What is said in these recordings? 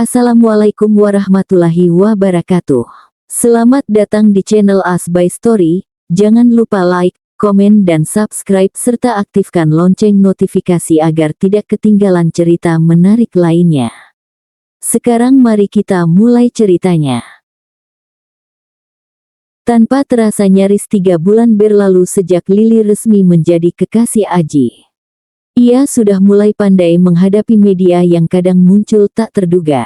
Assalamualaikum warahmatullahi wabarakatuh. Selamat datang di channel As by Story. Jangan lupa like, komen dan subscribe serta aktifkan lonceng notifikasi agar tidak ketinggalan cerita menarik lainnya. Sekarang mari kita mulai ceritanya. Tanpa terasa nyaris 3 bulan berlalu sejak Lily resmi menjadi kekasih Aji. Ia sudah mulai pandai menghadapi media yang kadang muncul tak terduga.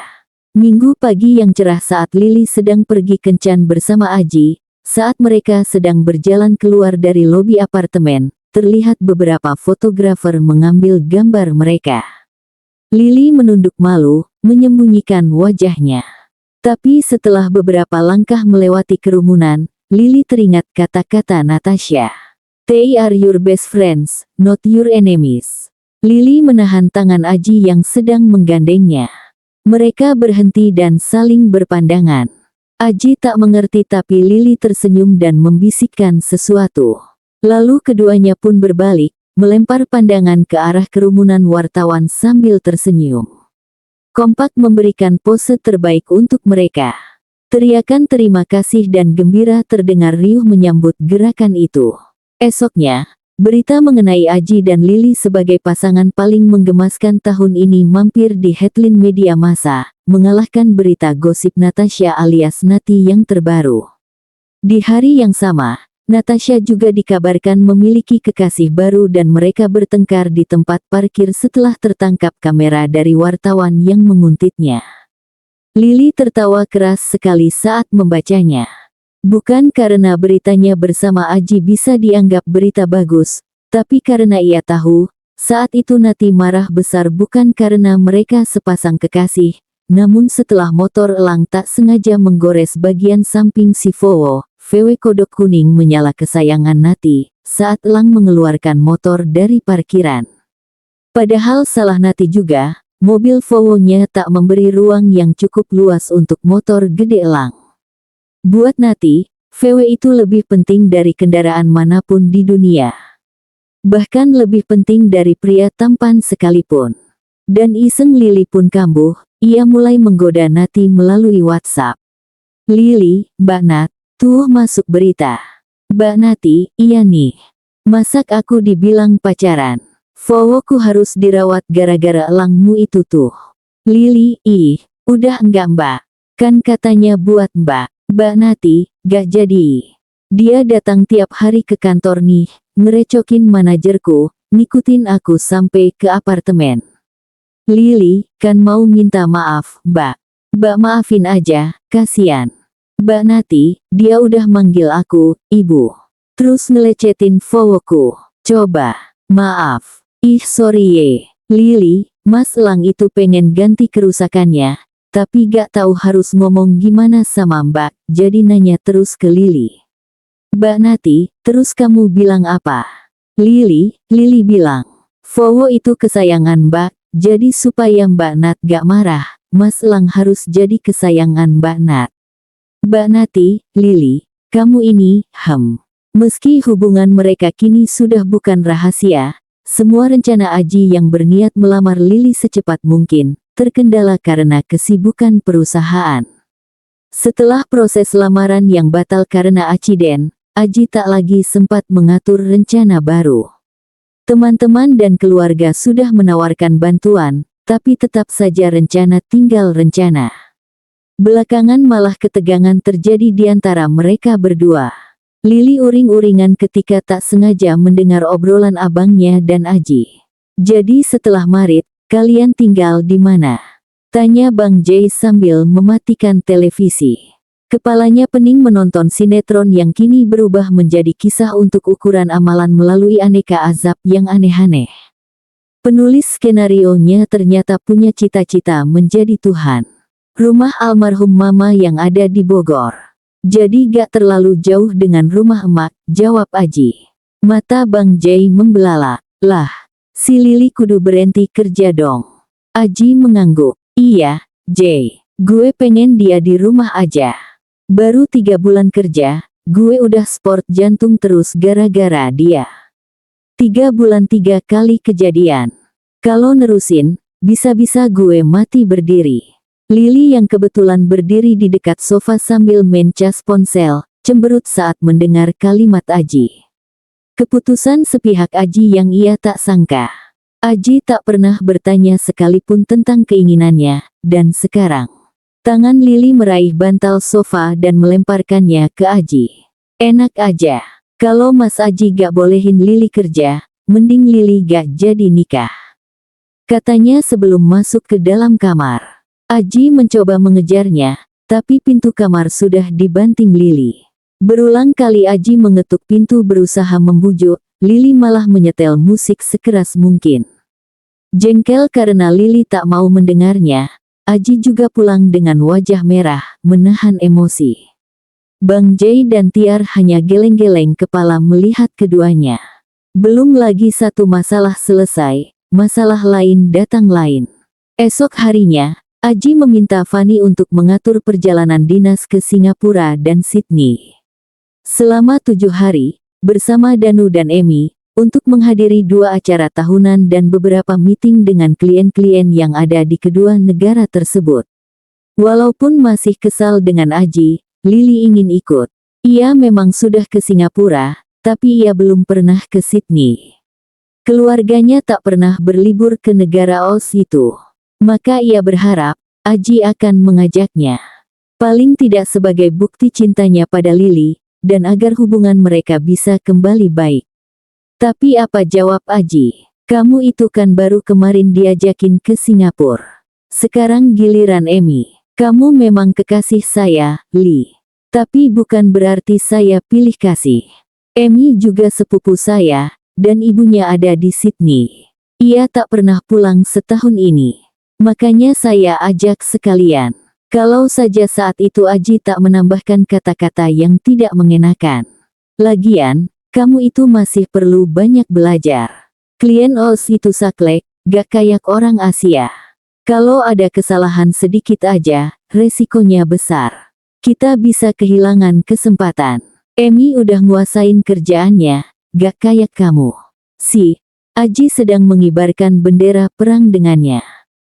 Minggu pagi yang cerah saat Lily sedang pergi kencan bersama Aji, saat mereka sedang berjalan keluar dari lobi apartemen, terlihat beberapa fotografer mengambil gambar mereka. Lily menunduk malu, menyembunyikan wajahnya. Tapi setelah beberapa langkah melewati kerumunan, Lily teringat kata-kata Natasha. They are your best friends, not your enemies. Lily menahan tangan Aji yang sedang menggandengnya. Mereka berhenti dan saling berpandangan. Aji tak mengerti tapi Lily tersenyum dan membisikkan sesuatu. Lalu keduanya pun berbalik, melempar pandangan ke arah kerumunan wartawan sambil tersenyum. Kompak memberikan pose terbaik untuk mereka. Teriakan terima kasih dan gembira terdengar riuh menyambut gerakan itu. Esoknya, berita mengenai Aji dan Lily sebagai pasangan paling menggemaskan tahun ini mampir di headline media massa, mengalahkan berita gosip Natasha alias Nati yang terbaru. Di hari yang sama, Natasha juga dikabarkan memiliki kekasih baru dan mereka bertengkar di tempat parkir setelah tertangkap kamera dari wartawan yang menguntitnya. Lily tertawa keras sekali saat membacanya. Bukan karena beritanya bersama Aji bisa dianggap berita bagus, tapi karena ia tahu, saat itu Nati marah besar bukan karena mereka sepasang kekasih, namun setelah motor Elang tak sengaja menggores bagian samping si VW kodok kuning menyala kesayangan Nati, saat Elang mengeluarkan motor dari parkiran. Padahal salah Nati juga, mobil VW-nya tak memberi ruang yang cukup luas untuk motor gede Elang. Buat Nati, VW itu lebih penting dari kendaraan manapun di dunia. Bahkan lebih penting dari pria tampan sekalipun. Dan iseng Lily pun kambuh, ia mulai menggoda Nati melalui WhatsApp. Lily, Mbak Nat, tuh masuk berita. Mbak Nati, iya nih. Masak aku dibilang pacaran. VW-ku harus dirawat gara-gara elangmu itu tuh. Lily, ih, udah enggak Mbak. Kan katanya buat Mbak. Mbak Nati, gak jadi. Dia datang tiap hari ke kantor nih, ngerecokin manajerku, ngikutin aku sampai ke apartemen. Lily, kan mau minta maaf, Mbak. Mbak maafin aja, kasihan. Mbak Nati, dia udah manggil aku, Ibu. Terus ngelecetin VW-ku. Coba, maaf. Ih sorry ye. Lily, Mas Elang itu pengen ganti kerusakannya. Tapi gak tahu harus ngomong gimana sama Mbak, jadi nanya terus ke Lily. Mbak Nati, terus kamu bilang apa? Lily bilang, VW itu kesayangan Mbak, jadi supaya Mbak Nat gak marah, Mas Elang harus jadi kesayangan Mbak Nat. Mbak Nati, Lily, kamu ini, Meski hubungan mereka kini sudah bukan rahasia, semua rencana Aji yang berniat melamar Lily secepat mungkin terkendala karena kesibukan perusahaan. Setelah proses lamaran yang batal karena accident, Aji tak lagi sempat mengatur rencana baru. Teman-teman dan keluarga sudah menawarkan bantuan, tapi tetap saja rencana tinggal rencana. Belakangan malah ketegangan terjadi di antara mereka berdua. Lily uring-uringan ketika tak sengaja mendengar obrolan abangnya dan Aji. Jadi setelah marit, kalian tinggal di mana? Tanya Bang Jay sambil mematikan televisi. Kepalanya pening menonton sinetron yang kini berubah menjadi kisah untuk ukuran amalan melalui aneka azab yang aneh-aneh. Penulis skenarionya ternyata punya cita-cita menjadi Tuhan. Rumah almarhum Mama yang ada di Bogor. Jadi gak terlalu jauh dengan rumah emak, jawab Aji. Mata Bang Jay membelalak. Lah, si Lily kudu berhenti kerja dong. Aji mengangguk. Iya, Jay. Gue pengen dia di rumah aja. Baru 3 bulan kerja, gue udah sport jantung terus gara-gara dia. 3 bulan 3 kali kejadian. Kalau nerusin, bisa-bisa gue mati berdiri. Lili yang kebetulan berdiri di dekat sofa sambil main cas ponsel, cemberut saat mendengar kalimat Aji. Keputusan sepihak Aji yang ia tak sangka. Aji tak pernah bertanya sekalipun tentang keinginannya, dan sekarang tangan Lili meraih bantal sofa dan melemparkannya ke Aji. Enak aja. Kalau Mas Aji gak bolehin Lili kerja, mending Lili gak jadi nikah, katanya sebelum masuk ke dalam kamar. Aji mencoba mengejarnya, tapi pintu kamar sudah dibanting Lili. Berulang kali Aji mengetuk pintu berusaha membujuk, Lili malah menyetel musik sekeras mungkin. Jengkel karena Lili tak mau mendengarnya, Aji juga pulang dengan wajah merah, menahan emosi. Bang Jay dan Tiar hanya geleng-geleng kepala melihat keduanya. Belum lagi satu masalah selesai, masalah lain datang lain. Esok harinya, Aji meminta Fani untuk mengatur perjalanan dinas ke Singapura dan Sydney. Selama 7 hari, bersama Danu dan Emi, untuk menghadiri 2 acara tahunan dan beberapa meeting dengan klien-klien yang ada di kedua negara tersebut. Walaupun masih kesal dengan Aji, Lili ingin ikut. Ia memang sudah ke Singapura, tapi ia belum pernah ke Sydney. Keluarganya tak pernah berlibur ke negara Oz itu. Maka ia berharap, Aji akan mengajaknya. Paling tidak sebagai bukti cintanya pada Lili, dan agar hubungan mereka bisa kembali baik. Tapi apa jawab Aji? Kamu itu kan baru kemarin diajakin ke Singapura. Sekarang giliran Emi. Kamu memang kekasih saya, Li. Tapi bukan berarti saya pilih kasih. Emi juga sepupu saya, dan ibunya ada di Sydney. Ia tak pernah pulang setahun ini. Makanya saya ajak sekalian. Kalau saja saat itu Aji tak menambahkan kata-kata yang tidak mengenakan. Lagian, kamu itu masih perlu banyak belajar. Klien Oz itu saklek, gak kayak orang Asia. Kalau ada kesalahan sedikit aja, resikonya besar. Kita bisa kehilangan kesempatan. Emi udah nguasain kerjaannya, gak kayak kamu. Aji sedang mengibarkan bendera perang dengannya.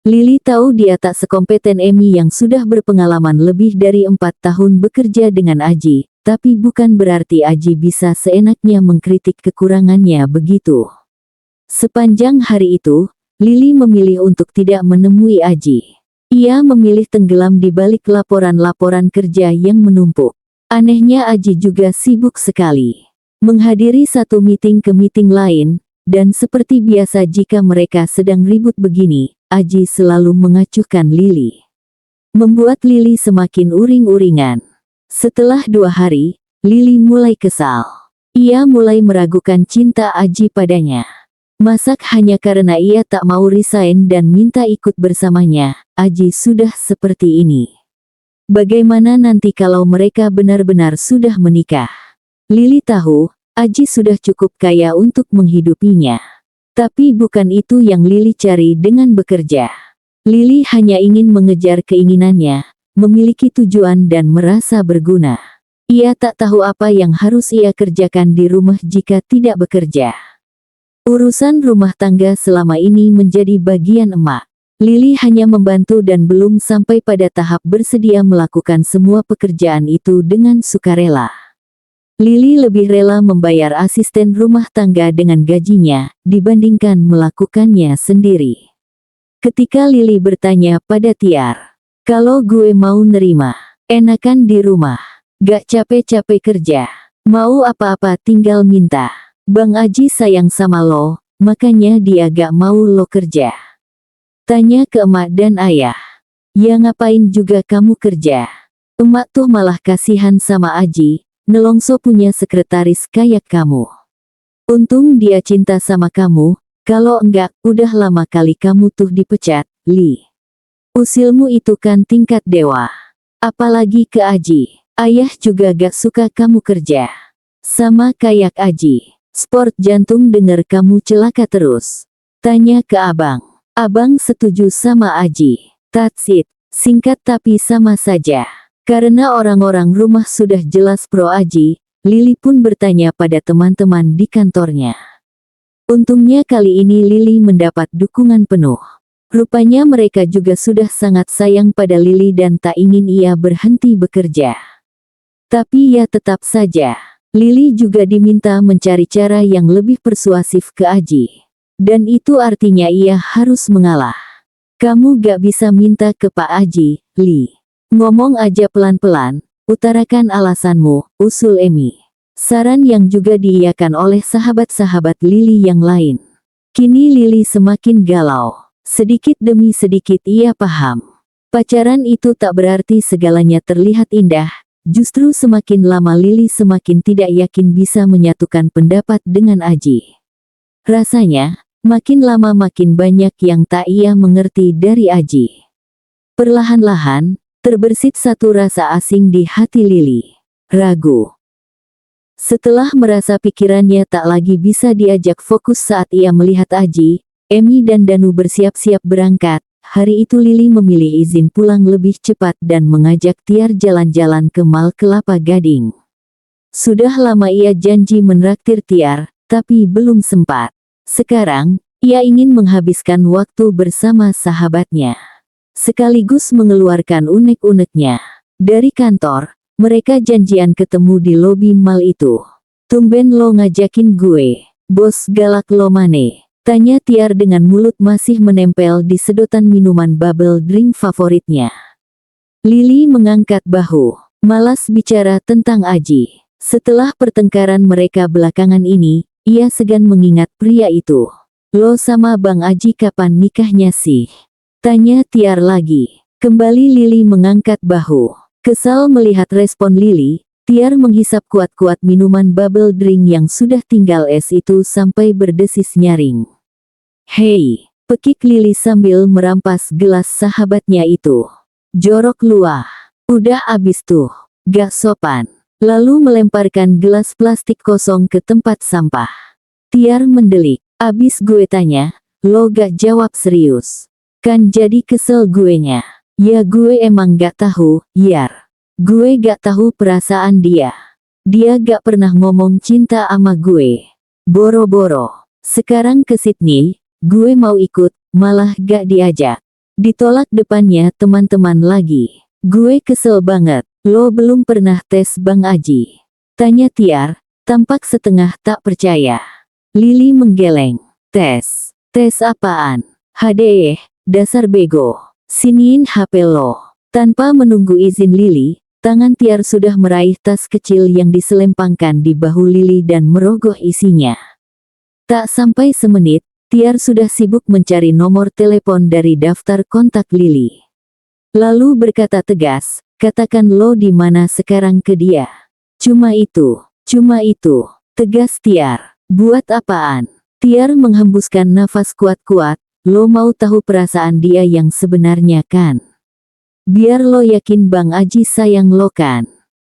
Lili tahu dia tak sekompeten Emi yang sudah berpengalaman lebih dari 4 tahun bekerja dengan Aji, tapi bukan berarti Aji bisa seenaknya mengkritik kekurangannya begitu. Sepanjang hari itu, Lili memilih untuk tidak menemui Aji. Ia memilih tenggelam di balik laporan-laporan kerja yang menumpuk. Anehnya Aji juga sibuk sekali menghadiri satu meeting ke meeting lain, dan seperti biasa jika mereka sedang ribut begini, Aji selalu mengacuhkan Lili. Membuat Lili semakin uring-uringan. Setelah 2 hari, Lili mulai kesal. Ia mulai meragukan cinta Aji padanya. Masak hanya karena ia tak mau resign dan minta ikut bersamanya, Aji sudah seperti ini. Bagaimana nanti kalau mereka benar-benar sudah menikah? Lili tahu, Aji sudah cukup kaya untuk menghidupinya. Tapi bukan itu yang Lili cari dengan bekerja. Lili hanya ingin mengejar keinginannya, memiliki tujuan dan merasa berguna. Ia tak tahu apa yang harus ia kerjakan di rumah jika tidak bekerja. Urusan rumah tangga selama ini menjadi bagian emak. Lili hanya membantu dan belum sampai pada tahap bersedia melakukan semua pekerjaan itu dengan sukarela. Lili lebih rela membayar asisten rumah tangga dengan gajinya, dibandingkan melakukannya sendiri. Ketika Lili bertanya pada Tiar, kalau gue mau nerima, enakan di rumah, gak capek-capek kerja, mau apa-apa tinggal minta. Bang Aji sayang sama lo, makanya dia gak mau lo kerja. Tanya ke emak dan ayah. Ya ngapain juga kamu kerja? Emak tuh malah kasihan sama Aji. Nelongso punya sekretaris kayak kamu. Untung dia cinta sama kamu, kalau enggak, udah lama kali kamu tuh dipecat, Li. Usilmu itu kan tingkat dewa. Apalagi ke Aji. Ayah juga gak suka kamu kerja. Sama kayak Aji. Sport jantung denger kamu celaka terus. Tanya ke abang. Abang setuju sama Aji. That's it. Singkat tapi sama saja. Karena orang-orang rumah sudah jelas pro Aji, Lili pun bertanya pada teman-teman di kantornya. Untungnya kali ini Lili mendapat dukungan penuh. Rupanya mereka juga sudah sangat sayang pada Lily dan tak ingin ia berhenti bekerja. Tapi ya tetap saja, Lily juga diminta mencari cara yang lebih persuasif ke Aji. Dan itu artinya ia harus mengalah. Kamu gak bisa minta ke Pak Aji, Lee. Ngomong aja pelan-pelan, utarakan alasanmu, usul Emi. Saran yang juga diiyakan oleh sahabat-sahabat Lily yang lain. Kini Lily semakin galau. Sedikit demi sedikit ia paham. Pacaran itu tak berarti segalanya terlihat indah. Justru semakin lama Lily semakin tidak yakin bisa menyatukan pendapat dengan Aji. Rasanya, makin lama makin banyak yang tak ia mengerti dari Aji. Perlahan-lahan, terbersit satu rasa asing di hati Lily. Ragu. Setelah merasa pikirannya tak lagi bisa diajak fokus saat ia melihat Aji, Emi dan Danu bersiap-siap berangkat. Hari itu Lily memilih izin pulang lebih cepat dan mengajak Tiar jalan-jalan ke Mall Kelapa Gading. Sudah lama ia janji menraktir Tiar, tapi belum sempat. Sekarang, ia ingin menghabiskan waktu bersama sahabatnya. Sekaligus mengeluarkan unek-uneknya. Dari kantor, mereka janjian ketemu di lobi mall itu. Tumben lo ngajakin gue, bos galak lo mane? Tanya Tiar dengan mulut masih menempel di sedotan minuman bubble drink favoritnya. Lily mengangkat bahu, malas bicara tentang Aji. Setelah pertengkaran mereka belakangan ini, ia segan mengingat pria itu. Lo sama Bang Aji kapan nikahnya sih? Tanya Tiar lagi. Kembali Lily mengangkat bahu. Kesal melihat respon Lily, Tiar menghisap kuat-kuat minuman bubble drink yang sudah tinggal es itu sampai berdesis nyaring. Hei, pekik Lily sambil merampas gelas sahabatnya itu. Jorok luah. Udah abis tuh. Gak sopan. Lalu melemparkan gelas plastik kosong ke tempat sampah. Tiar mendelik. Abis gue tanya, lo gak jawab serius. Kan jadi kesel guenya. Ya gue emang gak tahu, Yar. Gue gak tahu perasaan dia. Dia gak pernah ngomong cinta sama gue. Boro-boro. Sekarang ke Sydney, gue mau ikut, malah gak diajak. Ditolak depannya teman-teman lagi. Gue kesel banget. Lo belum pernah tes Bang Aji? Tanya Tiar, tampak setengah tak percaya. Lily menggeleng. Tes? Tes apaan? Hadeh, dasar bego. Siniin HP lo. Tanpa menunggu izin Lily, tangan Tiar sudah meraih tas kecil yang diselempangkan di bahu Lily dan merogoh isinya. Tak sampai semenit, Tiar sudah sibuk mencari nomor telepon dari daftar kontak Lily. Lalu berkata tegas, katakan lo di mana sekarang ke dia. Cuma itu, tegas Tiar. Buat apaan? Tiar menghembuskan nafas kuat-kuat, lo mau tahu perasaan dia yang sebenarnya kan? Biar lo yakin Bang Aji sayang lo kan?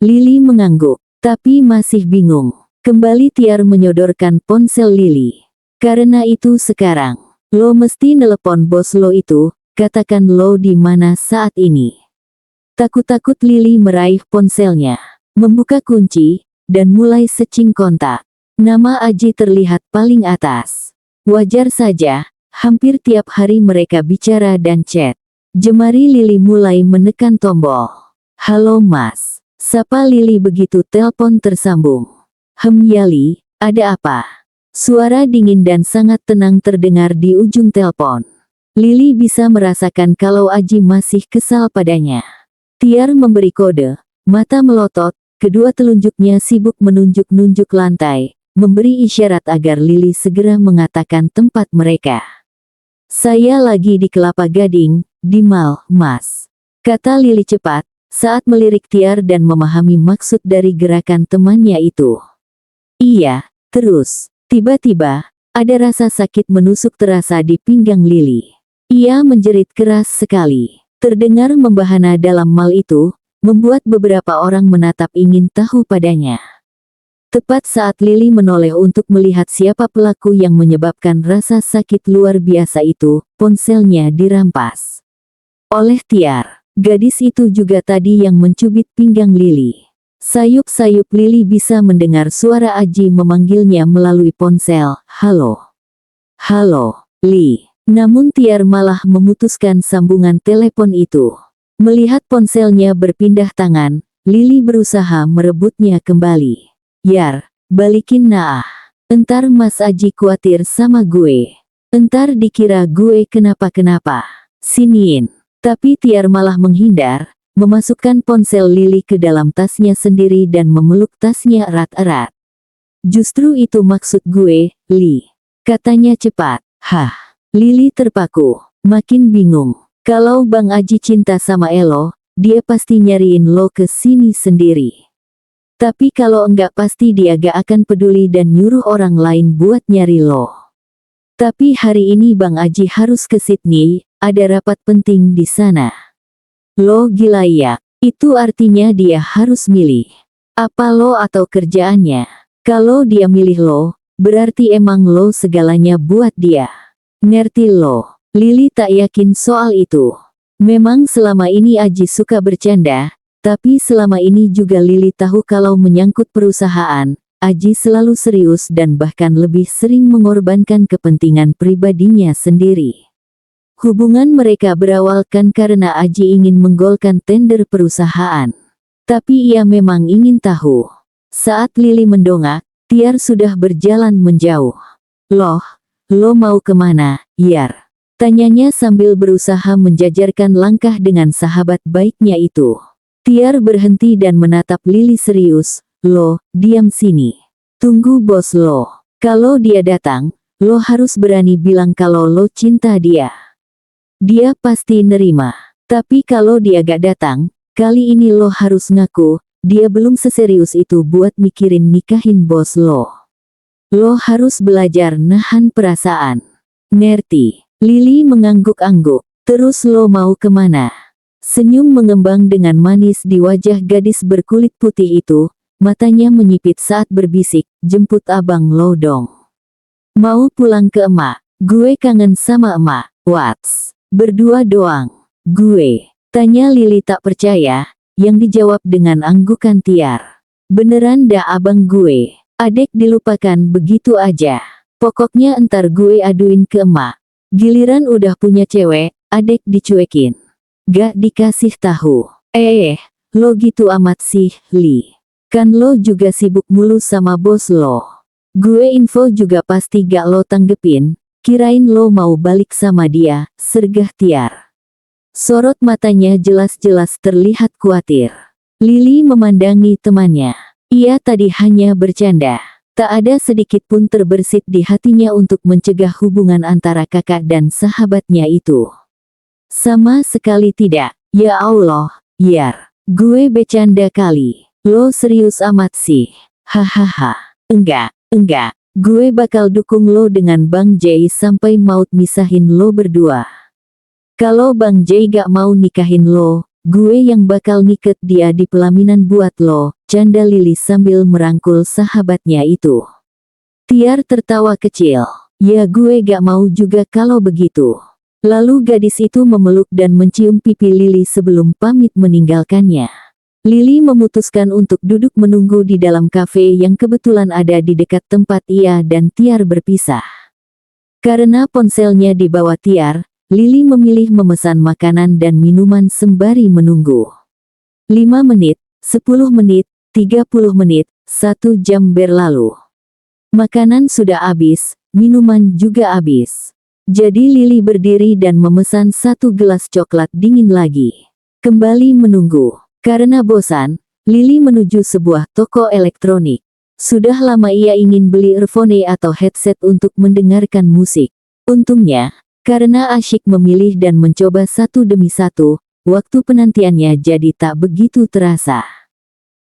Lily mengangguk, tapi masih bingung. Kembali Tiar menyodorkan ponsel Lily. Karena itu sekarang, lo mesti nelepon bos lo itu, katakan lo di mana saat ini. Takut-takut Lily meraih ponselnya, membuka kunci, dan mulai searching kontak. Nama Aji terlihat paling atas. Wajar saja, hampir tiap hari mereka bicara dan chat. Jemari Lily mulai menekan tombol. Halo mas, sapa Lily begitu telepon tersambung. Yali, ada apa? Suara dingin dan sangat tenang terdengar di ujung telepon. Lily bisa merasakan kalau Aji masih kesal padanya. Tiar memberi kode, mata melotot, kedua telunjuknya sibuk menunjuk-nunjuk lantai, memberi isyarat agar Lily segera mengatakan tempat mereka. Saya lagi di Kelapa Gading, di mall, mas. Kata Lily cepat, saat melirik Tiar dan memahami maksud dari gerakan temannya itu. Iya, terus, tiba-tiba, ada rasa sakit menusuk terasa di pinggang Lily. Ia menjerit keras sekali. Terdengar membahana dalam mall itu, membuat beberapa orang menatap ingin tahu padanya. Tepat saat Lily menoleh untuk melihat siapa pelaku yang menyebabkan rasa sakit luar biasa itu, ponselnya dirampas oleh Tiar. Gadis itu juga tadi yang mencubit pinggang Lily. Sayup-sayup Lily bisa mendengar suara Aji memanggilnya melalui ponsel. Halo. Halo, Li. Namun Tiar malah memutuskan sambungan telepon itu. Melihat ponselnya berpindah tangan, Lili berusaha merebutnya kembali. "Yar, balikin nah. Entar Mas Aji khawatir sama gue. Entar dikira gue kenapa-kenapa. Siniin." Tapi Tiar malah menghindar, memasukkan ponsel Lili ke dalam tasnya sendiri dan memeluk tasnya erat-erat. "Justru itu maksud gue, Li," katanya cepat. "Hah?" Lili terpaku, makin bingung. Kalau Bang Aji cinta sama Elo, dia pasti nyariin lo ke sini sendiri. Tapi kalau enggak pasti dia gak akan peduli dan nyuruh orang lain buat nyari lo. Tapi hari ini Bang Aji harus ke Sydney, ada rapat penting di sana. Lo gila ya? Itu artinya dia harus milih. Apa lo atau kerjaannya? Kalau dia milih lo, berarti emang lo segalanya buat dia. Ngerti lo? Lili tak yakin soal itu. Memang selama ini Aji suka bercanda, tapi selama ini juga Lili tahu kalau menyangkut perusahaan, Aji selalu serius dan bahkan lebih sering mengorbankan kepentingan pribadinya sendiri. Hubungan mereka berawal kan karena Aji ingin menggolkan tender perusahaan. Tapi ia memang ingin tahu. Saat Lili mendongak, Tiar sudah berjalan menjauh. "Loh, lo mau kemana, Yar?" tanyanya sambil berusaha menjajarkan langkah dengan sahabat baiknya itu. Tiar berhenti dan menatap Lili serius. "Lo, diam sini. Tunggu bos lo. Kalau dia datang, lo harus berani bilang kalau lo cinta dia. Dia pasti nerima. Tapi kalau dia gak datang, kali ini lo harus ngaku, dia belum seserius itu buat mikirin nikahin bos lo. Lo harus belajar nahan perasaan. Ngerti?" Lili mengangguk-angguk. "Terus lo mau kemana?" Senyum mengembang dengan manis di wajah gadis berkulit putih itu, matanya menyipit saat berbisik, "Jemput abang lo dong. Mau pulang ke emak, gue kangen sama emak." "Wats? Berdua doang? Gue?" tanya Lili tak percaya, yang dijawab dengan anggukan Tiar. "Beneran dah abang gue. Adek dilupakan begitu aja. Pokoknya entar gue aduin ke emak. Giliran udah punya cewek, adek dicuekin. Gak dikasih tahu." Lo gitu amat sih, Li. Kan lo juga sibuk mulu sama bos lo. Gue info juga pasti gak lo tanggepin, kirain lo mau balik sama dia," sergah Tiar. Sorot matanya jelas-jelas terlihat khawatir. Lili memandangi temannya. Ia tadi hanya bercanda. Tak ada sedikit pun terbersit di hatinya untuk mencegah hubungan antara kakak dan sahabatnya itu. Sama sekali tidak. "Ya Allah, Yar. Gue bercanda kali. Lo serius amat sih. Hahaha. Enggak. Gue bakal dukung lo dengan Bang Jay sampai maut misahin lo berdua. Kalau Bang Jay gak mau nikahin lo, gue yang bakal ngiket dia di pelaminan buat lo," canda Lili sambil merangkul sahabatnya itu. Tiar tertawa kecil. "Ya gue gak mau juga kalau begitu." Lalu gadis itu memeluk dan mencium pipi Lili sebelum pamit meninggalkannya. Lili memutuskan untuk duduk menunggu di dalam kafe yang kebetulan ada di dekat tempat ia dan Tiar berpisah. Karena ponselnya dibawa Tiar, Lili memilih memesan makanan dan minuman sembari menunggu. 5 menit, 10 menit, 30 menit, 1 jam berlalu. Makanan sudah habis, minuman juga habis. Jadi Lili berdiri dan memesan 1 gelas coklat dingin lagi. Kembali menunggu. Karena bosan, Lili menuju sebuah toko elektronik. Sudah lama ia ingin beli earphone atau headset untuk mendengarkan musik. Untungnya, karena asyik memilih dan mencoba satu demi satu, waktu penantiannya jadi tak begitu terasa.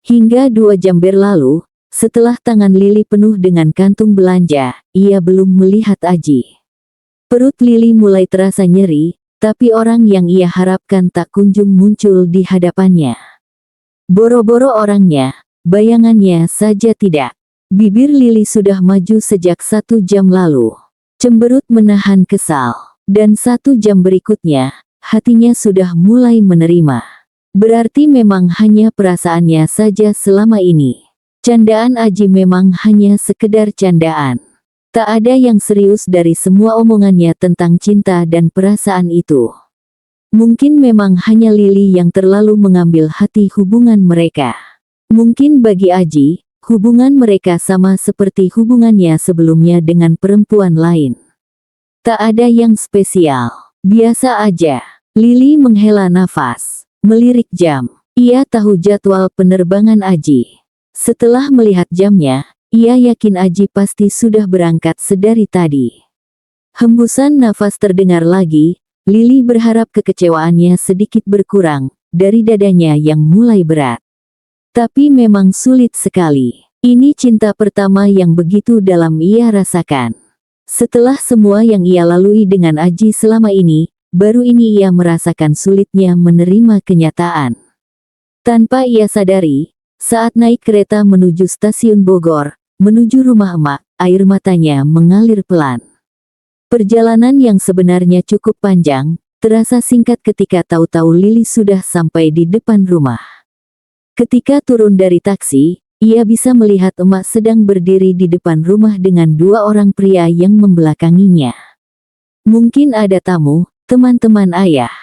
Hingga 2 jam berlalu, setelah tangan Lili penuh dengan kantung belanja, ia belum melihat Aji. Perut Lili mulai terasa nyeri, tapi orang yang ia harapkan tak kunjung muncul di hadapannya. Boro-boro orangnya, bayangannya saja tidak. Bibir Lili sudah maju sejak 1 jam lalu. Cemberut menahan kesal. Dan 1 jam berikutnya, hatinya sudah mulai menerima. Berarti memang hanya perasaannya saja selama ini. Candaan Aji memang hanya sekedar candaan. Tak ada yang serius dari semua omongannya tentang cinta dan perasaan itu. Mungkin memang hanya Lily yang terlalu mengambil hati hubungan mereka. Mungkin bagi Aji, hubungan mereka sama seperti hubungannya sebelumnya dengan perempuan lain. Tak ada yang spesial. Biasa aja. Lily menghela nafas. Melirik jam. Ia tahu jadwal penerbangan Aji. Setelah melihat jamnya, ia yakin Aji pasti sudah berangkat sedari tadi. Hembusan nafas terdengar lagi, Lily berharap kekecewaannya sedikit berkurang, dari dadanya yang mulai berat. Tapi memang sulit sekali. Ini cinta pertama yang begitu dalam ia rasakan. Setelah semua yang ia lalui dengan Aji selama ini, baru ini ia merasakan sulitnya menerima kenyataan. Tanpa ia sadari, saat naik kereta menuju stasiun Bogor, menuju rumah emak, air matanya mengalir pelan. Perjalanan yang sebenarnya cukup panjang, terasa singkat ketika tahu-tahu Lily sudah sampai di depan rumah. Ketika turun dari taksi, ia bisa melihat emak sedang berdiri di depan rumah dengan dua orang pria yang membelakanginya. Mungkin ada tamu, teman-teman ayah.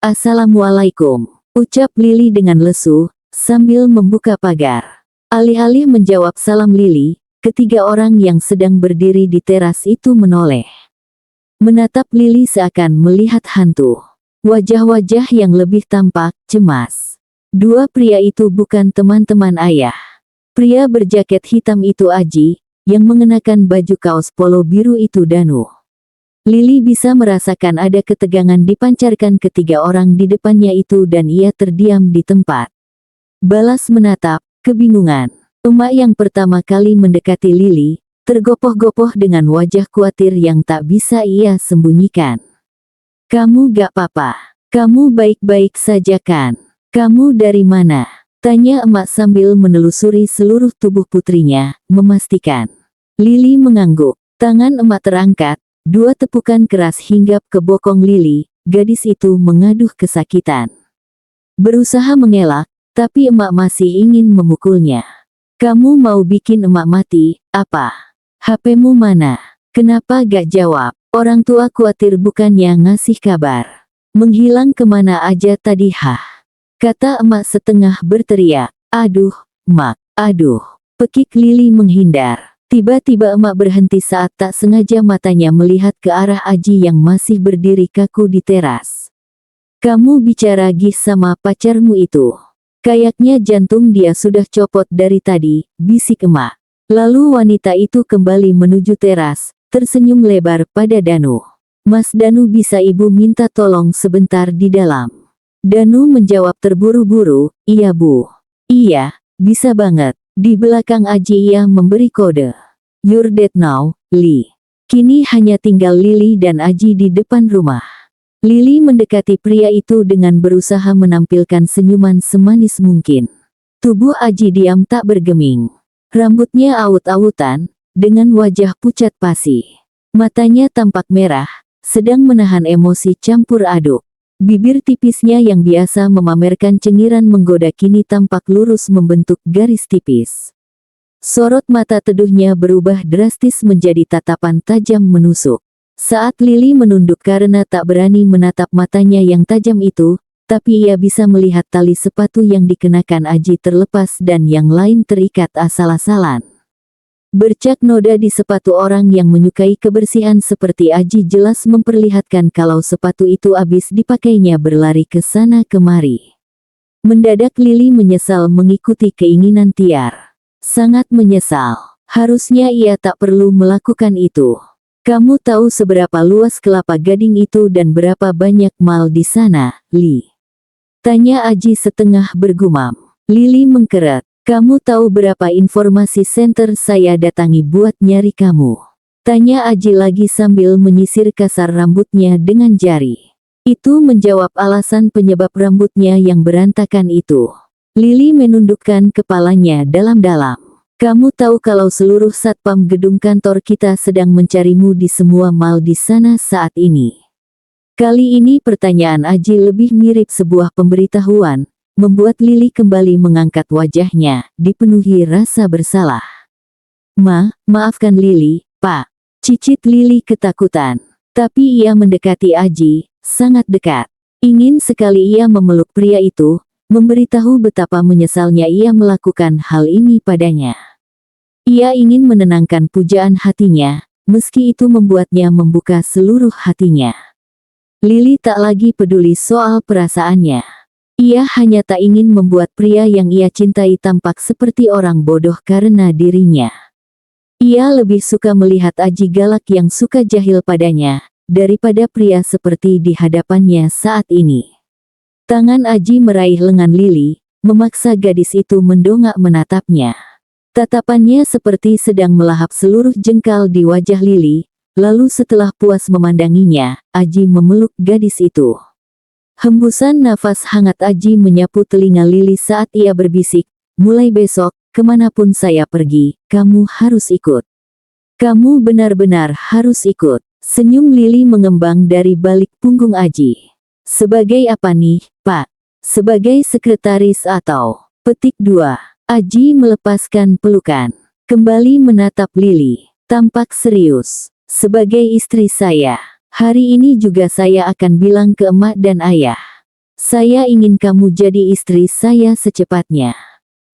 Assalamualaikum, ucap Lily dengan lesu, sambil membuka pagar. Alih-alih menjawab salam Lily, ketiga orang yang sedang berdiri di teras itu menoleh. Menatap Lily seakan melihat hantu. Wajah-wajah yang lebih tampak cemas. Dua pria itu bukan teman-teman ayah. Pria berjaket hitam itu Aji, yang mengenakan baju kaos polo biru itu Danu. Lily bisa merasakan ada ketegangan dipancarkan ketiga orang di depannya itu dan ia terdiam di tempat. Balas menatap, kebingungan. Emak yang pertama kali mendekati Lily, tergopoh-gopoh dengan wajah khawatir yang tak bisa ia sembunyikan. Kamu gak apa-apa? Kamu baik-baik saja kan? Kamu dari mana? Tanya emak sambil menelusuri seluruh tubuh putrinya, memastikan. Lily mengangguk. Tangan emak terangkat, dua tepukan keras hinggap ke bokong Lily, gadis itu mengaduh kesakitan. Berusaha mengelak, tapi emak masih ingin memukulnya. Kamu mau bikin emak mati, apa? HP-mu mana? Kenapa gak jawab? Orang tua khawatir bukannya ngasih kabar. Menghilang kemana aja tadi kata emak setengah berteriak. Aduh, mak, aduh. Pekik Lily menghindar. Tiba-tiba emak berhenti saat tak sengaja matanya melihat ke arah Aji yang masih berdiri kaku di teras. Kamu bicara gih sama pacarmu itu? Kayaknya jantung dia sudah copot dari tadi, bisik emak. Lalu wanita itu kembali menuju teras, tersenyum lebar pada Danu. Mas Danu, bisa ibu minta tolong sebentar di dalam? Danu menjawab terburu-buru, iya bu. Iya, bisa banget. Di belakang Aji ia memberi kode. You're dead now, Lee. Kini hanya tinggal Lily dan Aji di depan rumah. Lily mendekati pria itu dengan berusaha menampilkan senyuman semanis mungkin. Tubuh Aji diam tak bergeming. Rambutnya awut-awutan, dengan wajah pucat pasi. Matanya tampak merah, sedang menahan emosi campur aduk. Bibir tipisnya yang biasa memamerkan cengiran menggoda kini tampak lurus membentuk garis tipis. Sorot mata teduhnya berubah drastis menjadi tatapan tajam menusuk. Saat Lily menunduk karena tak berani menatap matanya yang tajam itu, tapi ia bisa melihat tali sepatu yang dikenakan Aji terlepas dan yang lain terikat asal-asalan. Bercak noda di sepatu orang yang menyukai kebersihan seperti Aji jelas memperlihatkan kalau sepatu itu habis dipakainya berlari ke sana kemari. Mendadak Lily menyesal mengikuti keinginan Tiar. Sangat menyesal. Harusnya ia tak perlu melakukan itu. Kamu tahu seberapa luas Kelapa Gading itu dan berapa banyak mal di sana, Lee? Tanya Aji setengah bergumam. Lily mengkeret. Kamu tahu berapa informasi center saya datangi buat nyari kamu? Tanya Aji lagi sambil menyisir kasar rambutnya dengan jari. Itu menjawab alasan penyebab rambutnya yang berantakan itu. Lily menundukkan kepalanya dalam-dalam. Kamu tahu kalau seluruh satpam gedung kantor kita sedang mencarimu di semua mal di sana saat ini. Kali ini pertanyaan Aji lebih mirip sebuah pemberitahuan, membuat Lily kembali mengangkat wajahnya, dipenuhi rasa bersalah. Maafkan Lily, Pak. Cicit Lili ketakutan. Tapi ia mendekati Aji, sangat dekat. Ingin sekali ia memeluk pria itu, memberitahu betapa menyesalnya ia melakukan hal ini padanya. Ia ingin menenangkan pujaan hatinya, meski itu membuatnya membuka seluruh hatinya. Lili tak lagi peduli soal perasaannya. Ia hanya tak ingin membuat pria yang ia cintai tampak seperti orang bodoh karena dirinya. Ia lebih suka melihat Aji galak yang suka jahil padanya, daripada pria seperti di hadapannya saat ini. Tangan Aji meraih lengan Lili, memaksa gadis itu mendongak menatapnya. Tatapannya seperti sedang melahap seluruh jengkal di wajah Lili, lalu setelah puas memandanginya, Aji memeluk gadis itu. Hembusan nafas hangat Aji menyapu telinga Lili saat ia berbisik, mulai besok, kemanapun saya pergi, kamu harus ikut. Kamu benar-benar harus ikut. Senyum Lili mengembang dari balik punggung Aji. Sebagai apa nih, Pak? Sebagai sekretaris atau? Petik 2. Aji melepaskan pelukan. Kembali menatap Lili. Tampak serius. Sebagai istri saya. Hari ini juga saya akan bilang ke emak dan ayah. Saya ingin kamu jadi istri saya secepatnya.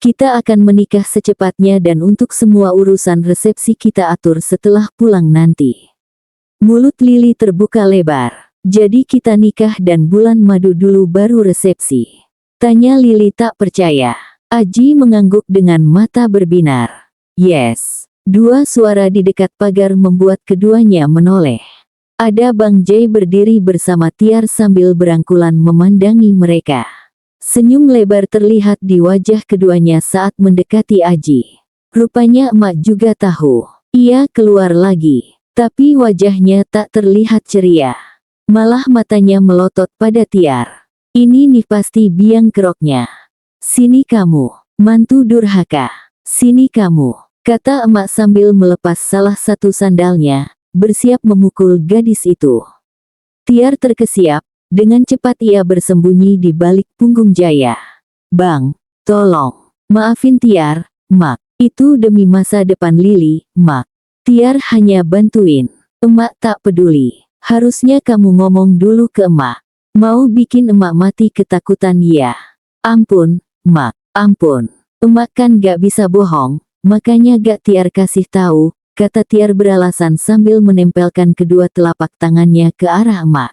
Kita akan menikah secepatnya dan untuk semua urusan resepsi kita atur setelah pulang nanti. Mulut Lili terbuka lebar. Jadi kita nikah dan bulan madu dulu baru resepsi? Tanya Lili tak percaya. Aji mengangguk dengan mata berbinar. Yes. Dua suara di dekat pagar membuat keduanya menoleh. Ada Bang Jay berdiri bersama Tiar sambil berangkulan memandangi mereka. Senyum lebar terlihat di wajah keduanya saat mendekati Aji. Rupanya emak juga tahu. Ia keluar lagi. Tapi wajahnya tak terlihat ceria. Malah matanya melotot pada Tiar. Ini nih pasti biang keroknya. Sini kamu, mantu durhaka. Sini kamu, kata emak sambil melepas salah satu sandalnya, bersiap memukul gadis itu. Tiar terkesiap. Dengan cepat ia bersembunyi di balik punggung Jaya. Bang, tolong. Maafin Tiar, Mak. Itu demi masa depan Lili, Mak. Tiar hanya bantuin. Emak tak peduli. Harusnya kamu ngomong dulu ke emak. Mau bikin emak mati ketakutan ya. Ampun, Mak, ampun. Emak kan gak bisa bohong, makanya gak Tiar kasih tahu, kata Tiar beralasan sambil menempelkan kedua telapak tangannya ke arah emak.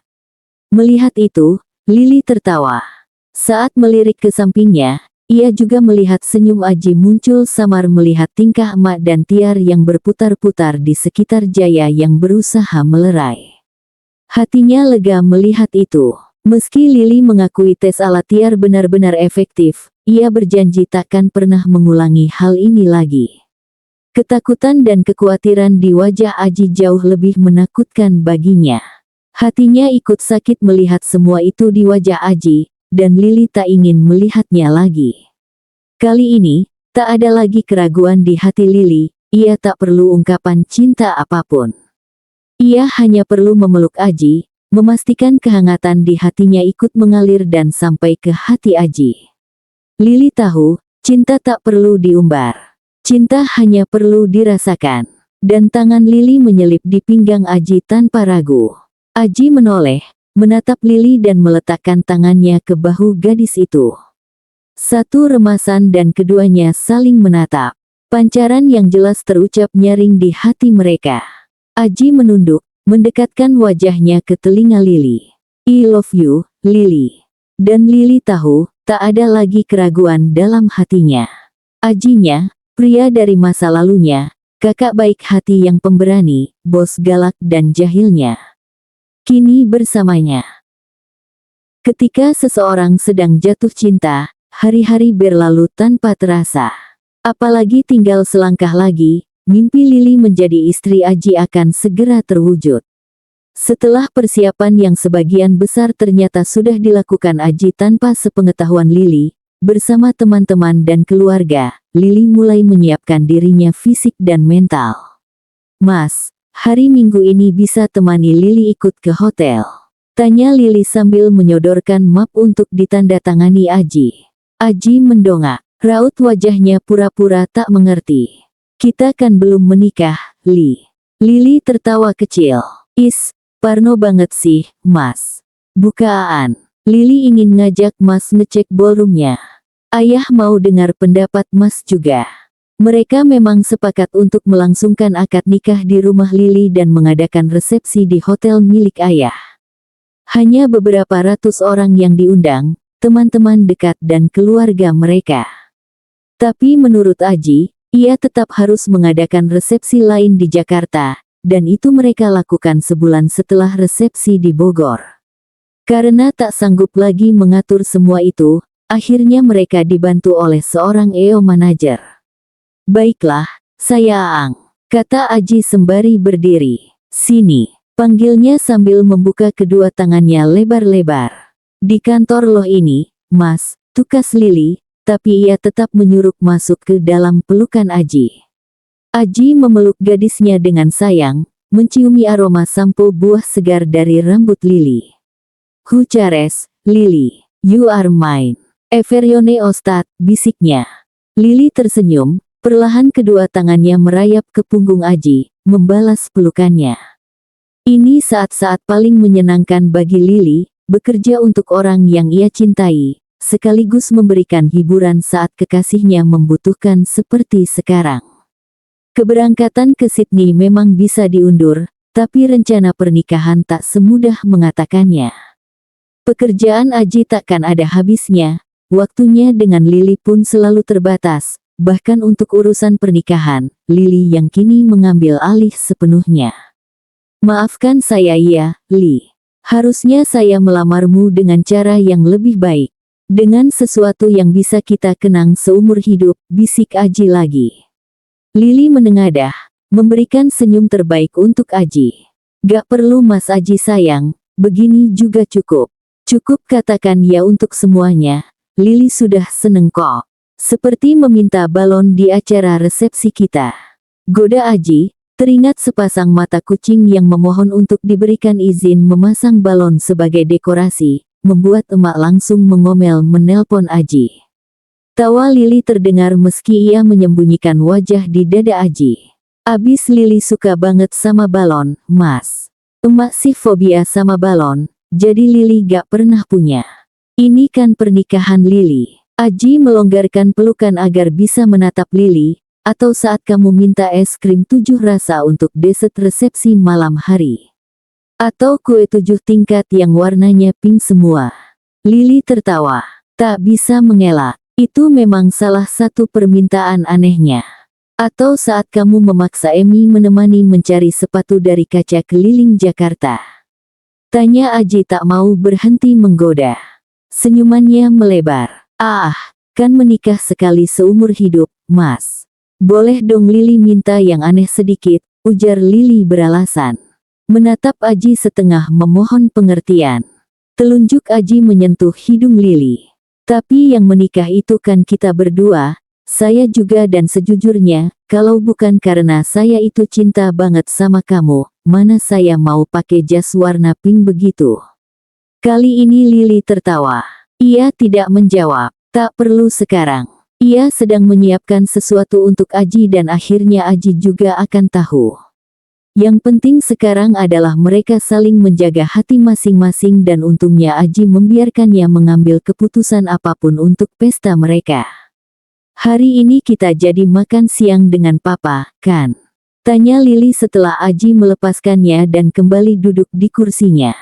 Melihat itu, Lili tertawa. Saat melirik ke sampingnya, ia juga melihat senyum Aji muncul samar melihat tingkah emak dan Tiar yang berputar-putar di sekitar Jaya yang berusaha melerai. Hatinya lega melihat itu. Meski Lili mengakui tes ala Tiar benar-benar efektif, ia berjanji takkan pernah mengulangi hal ini lagi. Ketakutan dan kekhawatiran di wajah Aji jauh lebih menakutkan baginya. Hatinya ikut sakit melihat semua itu di wajah Aji, dan Lili tak ingin melihatnya lagi. Kali ini, tak ada lagi keraguan di hati Lili, ia tak perlu ungkapan cinta apapun. Ia hanya perlu memeluk Aji, memastikan kehangatan di hatinya ikut mengalir dan sampai ke hati Aji. Lili tahu, cinta tak perlu diumbar. Cinta hanya perlu dirasakan. Dan tangan Lili menyelip di pinggang Aji tanpa ragu. Aji menoleh, menatap Lili dan meletakkan tangannya ke bahu gadis itu. Satu remasan dan keduanya saling menatap. Pancaran yang jelas terucap nyaring di hati mereka. Aji menunduk, mendekatkan wajahnya ke telinga Lili. I love you, Lili. Dan Lili tahu, tak ada lagi keraguan dalam hatinya. Ajinya, pria dari masa lalunya, kakak baik hati yang pemberani, bos galak dan jahilnya. Kini bersamanya. Ketika seseorang sedang jatuh cinta, hari-hari berlalu tanpa terasa. Apalagi tinggal selangkah lagi, mimpi Lili menjadi istri Aji akan segera terwujud. Setelah persiapan yang sebagian besar ternyata sudah dilakukan Aji tanpa sepengetahuan Lili, bersama teman-teman dan keluarga, Lili mulai menyiapkan dirinya fisik dan mental. Mas, hari Minggu ini bisa temani Lili ikut ke hotel? Tanya Lili sambil menyodorkan map untuk ditandatangani Aji. Aji mendongak, raut wajahnya pura-pura tak mengerti. Kita kan belum menikah, Li. Lili tertawa kecil. Is, parno banget sih, Mas. Bukaan. Lili ingin ngajak Mas ngecek ballroomnya. Ayah mau dengar pendapat Mas juga. Mereka memang sepakat untuk melangsungkan akad nikah di rumah Lili dan mengadakan resepsi di hotel milik ayah. Hanya beberapa ratus orang yang diundang, teman-teman dekat dan keluarga mereka. Tapi menurut Aji, ia tetap harus mengadakan resepsi lain di Jakarta, dan itu mereka lakukan sebulan setelah resepsi di Bogor. Karena tak sanggup lagi mengatur semua itu, akhirnya mereka dibantu oleh seorang EO manajer. Baiklah, saya Aang, kata Aji sembari berdiri. Sini, panggilnya sambil membuka kedua tangannya lebar-lebar. Di kantor loh ini, Mas, tukas Lili. Tapi ia tetap menyuruh masuk ke dalam pelukan Aji. Aji memeluk gadisnya dengan sayang, menciumi aroma sampo buah segar dari rambut Lili. Hucares, Lili, you are mine. Everyone Ostad, bisiknya. Lili tersenyum, perlahan kedua tangannya merayap ke punggung Aji, membalas pelukannya. Ini saat-saat paling menyenangkan bagi Lili, bekerja untuk orang yang ia cintai, sekaligus memberikan hiburan saat kekasihnya membutuhkan seperti sekarang. Keberangkatan ke Sydney memang bisa diundur, tapi rencana pernikahan tak semudah mengatakannya. Pekerjaan Aji takkan ada habisnya, waktunya dengan Lili pun selalu terbatas, bahkan untuk urusan pernikahan, Lili yang kini mengambil alih sepenuhnya. Maafkan saya ya, Li. Harusnya saya melamarmu dengan cara yang lebih baik. Dengan sesuatu yang bisa kita kenang seumur hidup, bisik Aji lagi. Lili menengadah, memberikan senyum terbaik untuk Aji. Gak perlu Mas Aji sayang, begini juga cukup. Cukup katakan ya untuk semuanya, Lili sudah seneng kok. Seperti meminta balon di acara resepsi kita. Goda Aji, teringat sepasang mata kucing yang memohon untuk diberikan izin memasang balon sebagai dekorasi. Membuat emak langsung mengomel menelpon Aji. Tawa Lili terdengar meski ia menyembunyikan wajah di dada Aji. Abis Lili suka banget sama balon, Mas. Emak sih fobia sama balon, jadi Lili gak pernah punya. Ini kan pernikahan Lili. Aji melonggarkan pelukan agar bisa menatap Lili, atau saat kamu minta es krim 7 rasa untuk dessert resepsi malam hari. Atau kue 7 tingkat yang warnanya pink semua. Lili tertawa. Tak bisa mengelak. Itu memang salah satu permintaan anehnya. Atau saat kamu memaksa Emi menemani mencari sepatu dari kaca keliling Jakarta. Tanya Aji tak mau berhenti menggoda. Senyumannya melebar. Ah, kan menikah sekali seumur hidup, Mas. Boleh dong Lili minta yang aneh sedikit, ujar Lili beralasan. Menatap Aji setengah memohon pengertian. Telunjuk Aji menyentuh hidung Lili. Tapi yang menikah itu kan kita berdua, saya juga dan sejujurnya, kalau bukan karena saya itu cinta banget sama kamu, mana saya mau pakai jas warna pink begitu. Kali ini Lili tertawa. Ia tidak menjawab, tak perlu sekarang. Ia sedang menyiapkan sesuatu untuk Aji dan akhirnya Aji juga akan tahu. Yang penting sekarang adalah mereka saling menjaga hati masing-masing dan untungnya Aji membiarkannya mengambil keputusan apapun untuk pesta mereka. Hari ini kita jadi makan siang dengan Papa, kan? Tanya Lili setelah Aji melepaskannya dan kembali duduk di kursinya.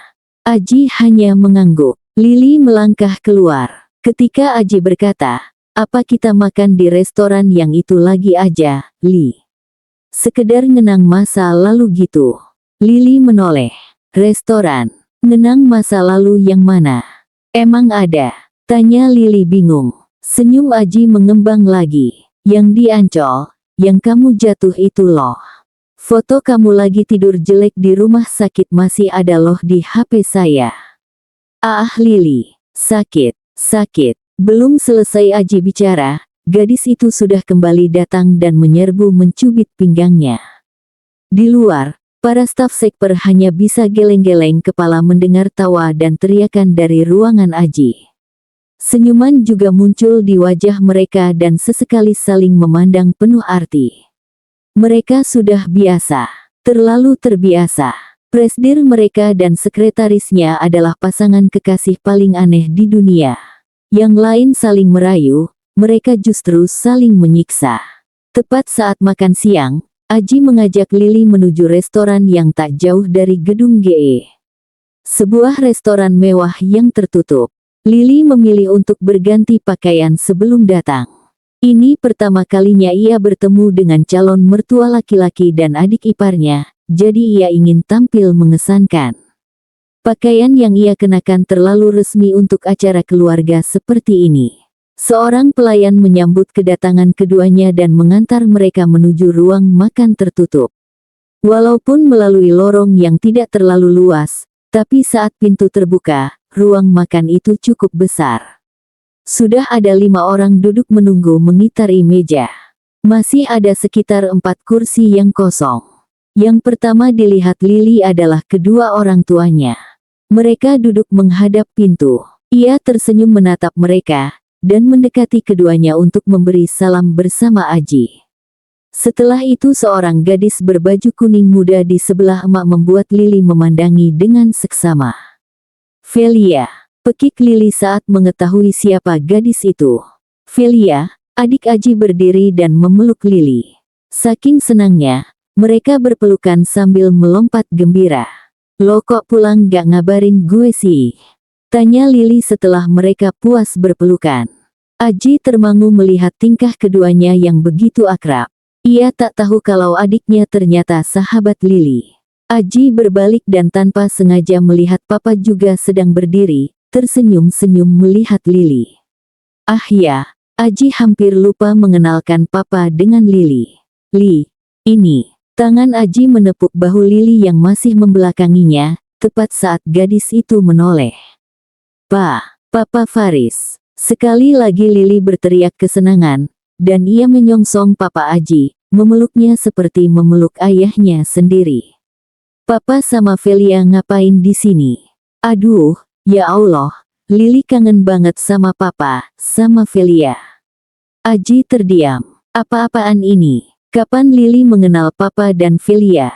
Aji hanya mengangguk. Lili melangkah keluar. Ketika Aji berkata, apa kita makan di restoran yang itu lagi aja, Li? Sekedar ngenang masa lalu gitu. Lili menoleh. Restoran. Ngenang masa lalu yang mana? Emang ada? Tanya Lili bingung. Senyum Aji mengembang lagi. Yang di Ancol, yang kamu jatuh itu loh. Foto kamu lagi tidur jelek di rumah sakit masih ada loh di HP saya. Ah Lili, sakit. Belum selesai Aji bicara, gadis itu sudah kembali datang dan menyerbu mencubit pinggangnya. Di luar, para staf sekper hanya bisa geleng-geleng kepala mendengar tawa dan teriakan dari ruangan Aji. Senyuman juga muncul di wajah mereka dan sesekali saling memandang penuh arti. Mereka sudah biasa. Terlalu terbiasa. Presdir mereka dan sekretarisnya adalah pasangan kekasih paling aneh di dunia. Yang lain saling merayu, mereka justru saling menyiksa. Tepat saat makan siang, Aji mengajak Lili menuju restoran yang tak jauh dari gedung GE. Sebuah restoran mewah yang tertutup. Lili memilih untuk berganti pakaian sebelum datang. Ini pertama kalinya ia bertemu dengan calon mertua laki-laki dan adik iparnya, jadi ia ingin tampil mengesankan. Pakaian yang ia kenakan terlalu resmi untuk acara keluarga seperti ini. Seorang pelayan menyambut kedatangan keduanya dan mengantar mereka menuju ruang makan tertutup. Walaupun melalui lorong yang tidak terlalu luas, tapi saat pintu terbuka, ruang makan itu cukup besar. Sudah ada 5 orang duduk menunggu mengitari meja. Masih ada sekitar 4 kursi yang kosong. Yang pertama dilihat Lili adalah kedua orang tuanya. Mereka duduk menghadap pintu. Ia tersenyum menatap mereka, dan mendekati keduanya untuk memberi salam bersama Aji. Setelah itu seorang gadis berbaju kuning muda di sebelah emak membuat Lili memandangi dengan seksama. Velia, pekik Lili saat mengetahui siapa gadis itu. Velia, adik Aji berdiri dan memeluk Lili. Saking senangnya, mereka berpelukan sambil melompat gembira. "Lo kok pulang gak ngabarin gue sih?" tanya Lili setelah mereka puas berpelukan. Aji termangu melihat tingkah keduanya yang begitu akrab. Ia tak tahu kalau adiknya ternyata sahabat Lili. Aji berbalik dan tanpa sengaja melihat papa juga sedang berdiri, tersenyum-senyum melihat Lili. Ah ya, Aji hampir lupa mengenalkan papa dengan Lili. "Li, ini." Tangan Aji menepuk bahu Lili yang masih membelakanginya, tepat saat gadis itu menoleh. Papa Faris." Sekali lagi Lili berteriak kesenangan, dan ia menyongsong Papa Aji, memeluknya seperti memeluk ayahnya sendiri. "Papa sama Velia ngapain di sini?" "Aduh, ya Allah, Lili kangen banget sama Papa, sama Velia." Aji terdiam. Apa-apaan ini? Kapan Lili mengenal Papa dan Velia?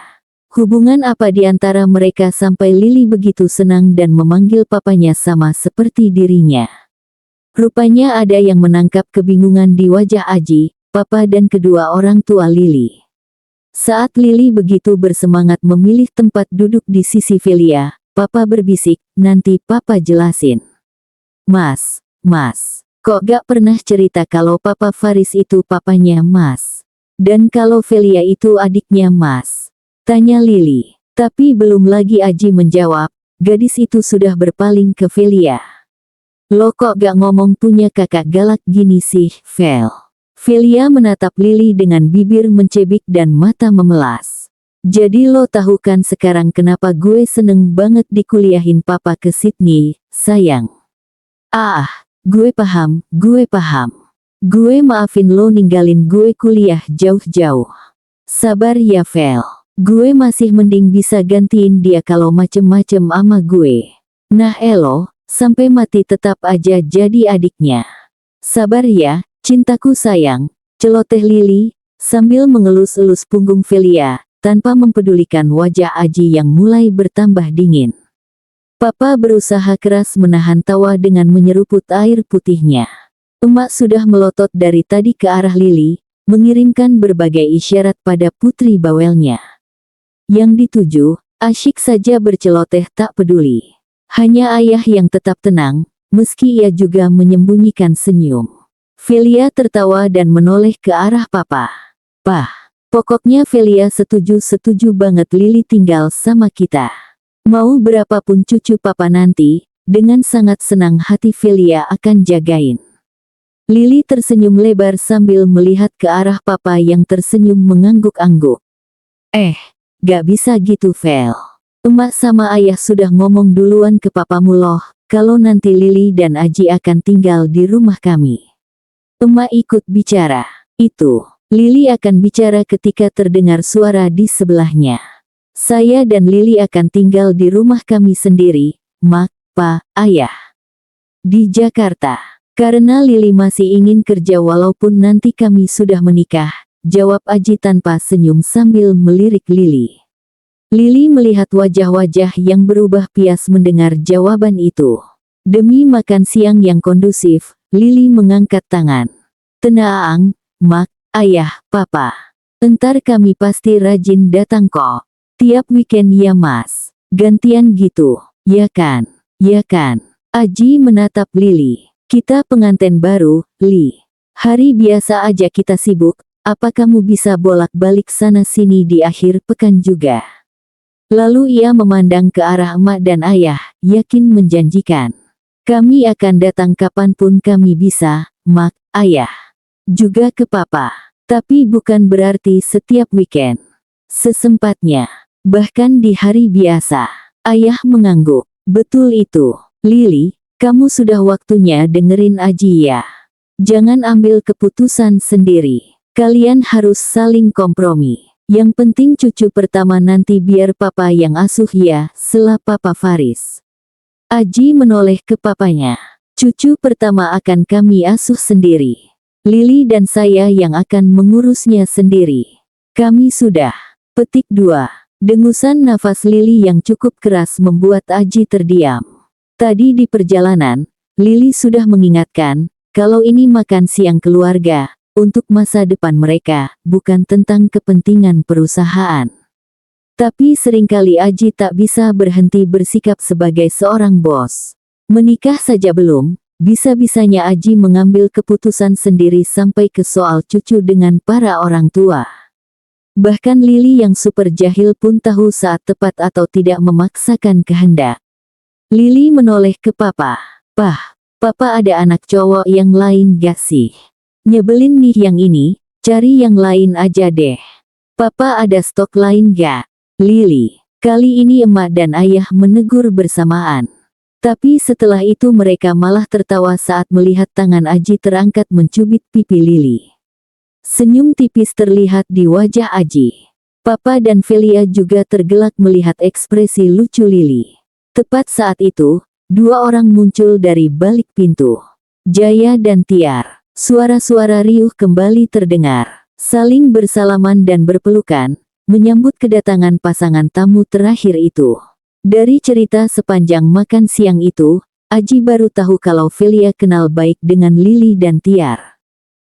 Hubungan apa di antara mereka sampai Lili begitu senang dan memanggil papanya sama seperti dirinya? Rupanya ada yang menangkap kebingungan di wajah Aji, Papa dan kedua orang tua Lili. Saat Lili begitu bersemangat memilih tempat duduk di sisi Velia, Papa berbisik, "Nanti Papa jelasin." Mas, kok gak pernah cerita kalau Papa Faris itu papanya Mas? Dan kalau Velia itu adiknya Mas?" tanya Lili. Tapi belum lagi Aji menjawab, gadis itu sudah berpaling ke Velia. "Lo kok gak ngomong punya kakak galak gini sih, Vel?" Velia menatap Lili dengan bibir mencebik dan mata memelas. "Jadi lo tahu kan sekarang kenapa gue seneng banget dikuliahin Papa ke Sydney, sayang?" "Ah, gue paham. Gue maafin lo ninggalin gue kuliah jauh-jauh. Sabar ya Vel. Gue masih mending bisa gantiin dia kalau macem-macem ama gue. Nah elo, sampai mati tetap aja jadi adiknya. Sabar ya, cintaku sayang," celoteh Lili, sambil mengelus-elus punggung Velia, tanpa mempedulikan wajah Aji yang mulai bertambah dingin. Papa berusaha keras menahan tawa dengan menyeruput air putihnya. Emak sudah melotot dari tadi ke arah Lili, mengirimkan berbagai isyarat pada putri bawelnya. Yang dituju, asyik saja berceloteh tak peduli. Hanya ayah yang tetap tenang, meski ia juga menyembunyikan senyum. Velia tertawa dan menoleh ke arah Papa. "Pah, pokoknya Velia setuju banget Lili tinggal sama kita. Mau berapapun cucu Papa nanti, dengan sangat senang hati Velia akan jagain." Lili tersenyum lebar sambil melihat ke arah Papa yang tersenyum mengangguk-angguk. Gak bisa gitu Vel. Emak sama ayah sudah ngomong duluan ke papamu loh, kalau nanti Lili dan Aji akan tinggal di rumah kami." Emak ikut bicara. Itu, Lili akan bicara ketika terdengar suara di sebelahnya. "Saya dan Lili akan tinggal di rumah kami sendiri, Mak, Pa, Ayah. Di Jakarta. Karena Lili masih ingin kerja walaupun nanti kami sudah menikah," jawab Aji tanpa senyum sambil melirik Lili. Lili melihat wajah-wajah yang berubah pias mendengar jawaban itu. Demi makan siang yang kondusif, Lili mengangkat tangan. Tenang, Mak, Ayah, Papa. Entar kami pasti rajin datang kok. Tiap weekend ya Mas. Gantian gitu, ya kan? Ya kan? Aji menatap Lili. Kita pengantin baru, Li. Hari biasa aja kita sibuk, apa kamu bisa bolak-balik sana-sini di akhir pekan juga? Lalu ia memandang ke arah emak dan ayah, yakin menjanjikan. Kami akan datang kapanpun kami bisa, Mak, Ayah. Juga ke Papa. Tapi bukan berarti setiap weekend. Sesempatnya. Bahkan di hari biasa. Ayah mengangguk. Betul itu. Lili, kamu sudah waktunya dengerin Aji ya. Jangan ambil keputusan sendiri. Kalian harus saling kompromi. Yang penting cucu pertama nanti biar papa yang asuh ya, sela Papa Faris. Aji menoleh ke papanya. Cucu pertama akan kami asuh sendiri. Lili dan saya yang akan mengurusnya sendiri. Kami sudah. Petik 2. Dengusan nafas Lili yang cukup keras membuat Aji terdiam. Tadi di perjalanan, Lili sudah mengingatkan, kalau ini makan siang keluarga, untuk masa depan mereka, bukan tentang kepentingan perusahaan. Tapi seringkali Aji tak bisa berhenti bersikap sebagai seorang bos. Menikah saja belum, bisa-bisanya Aji mengambil keputusan sendiri sampai ke soal cucu dengan para orang tua. Bahkan Lili yang super jahil pun tahu saat tepat atau tidak memaksakan kehendak. Lili menoleh ke Papa. Papa ada anak cowok yang lain gak sih? Nyebelin nih yang ini, cari yang lain aja deh. Papa ada stok lain gak? Lili. Kali ini emak dan ayah menegur bersamaan. Tapi setelah itu mereka malah tertawa saat melihat tangan Aji terangkat mencubit pipi Lili. Senyum tipis terlihat di wajah Aji. Papa dan Velia juga tergelak melihat ekspresi lucu Lili. Tepat saat itu, dua orang muncul dari balik pintu. Jaya dan Tiar. Suara-suara riuh kembali terdengar. Saling bersalaman dan berpelukan, menyambut kedatangan pasangan tamu terakhir itu. Dari cerita sepanjang makan siang itu, Aji baru tahu kalau Velia kenal baik dengan Lili dan Tiar.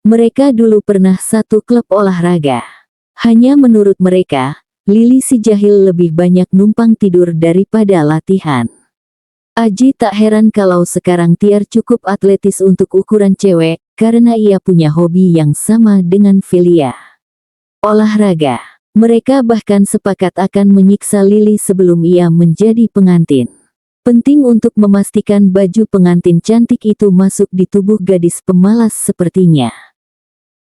Mereka dulu pernah satu klub olahraga. Hanya menurut mereka, Lili si jahil lebih banyak numpang tidur daripada latihan. Aji tak heran kalau sekarang Tiar cukup atletis untuk ukuran cewek, karena ia punya hobi yang sama dengan Velia. Olahraga. Mereka bahkan sepakat akan menyiksa Lili sebelum ia menjadi pengantin. Penting untuk memastikan baju pengantin cantik itu masuk di tubuh gadis pemalas sepertinya.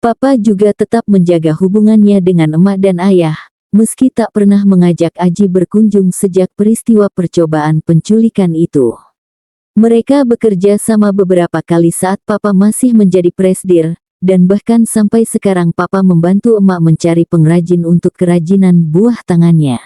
Papa juga tetap menjaga hubungannya dengan emak dan ayah, meski tak pernah mengajak Aji berkunjung sejak peristiwa percobaan penculikan itu. Mereka bekerja sama beberapa kali saat Papa masih menjadi presdir, dan bahkan sampai sekarang Papa membantu emak mencari pengrajin untuk kerajinan buah tangannya.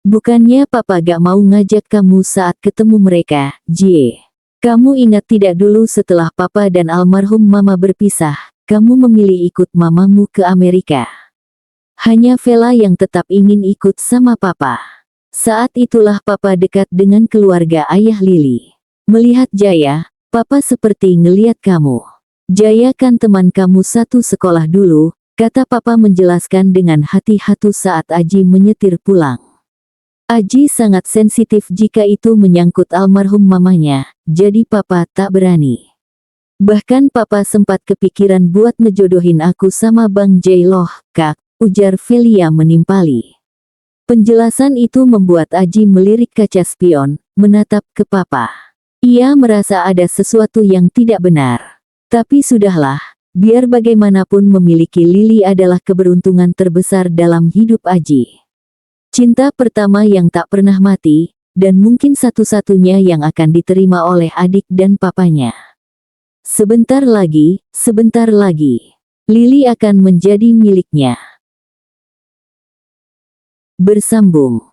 Bukannya Papa gak mau ngajak kamu saat ketemu mereka, Jie. Kamu ingat tidak dulu setelah Papa dan almarhum Mama berpisah, kamu memilih ikut mamamu ke Amerika. Hanya Vela yang tetap ingin ikut sama Papa. Saat itulah Papa dekat dengan keluarga ayah Lili. Melihat Jaya, Papa seperti ngeliat kamu. Jaya kan teman kamu satu sekolah dulu, kata Papa menjelaskan dengan hati-hati saat Aji menyetir pulang. Aji sangat sensitif jika itu menyangkut almarhum mamanya, jadi Papa tak berani. Bahkan Papa sempat kepikiran buat ngejodohin aku sama Bang Jay loh, Kak, ujar Velia menimpali. Penjelasan itu membuat Aji melirik kaca spion, menatap ke Papa. Ia merasa ada sesuatu yang tidak benar. Tapi sudahlah, biar bagaimanapun memiliki Lili adalah keberuntungan terbesar dalam hidup Aji. Cinta pertama yang tak pernah mati, dan mungkin satu-satunya yang akan diterima oleh adik dan papanya. Sebentar lagi, Lili akan menjadi miliknya. Bersambung.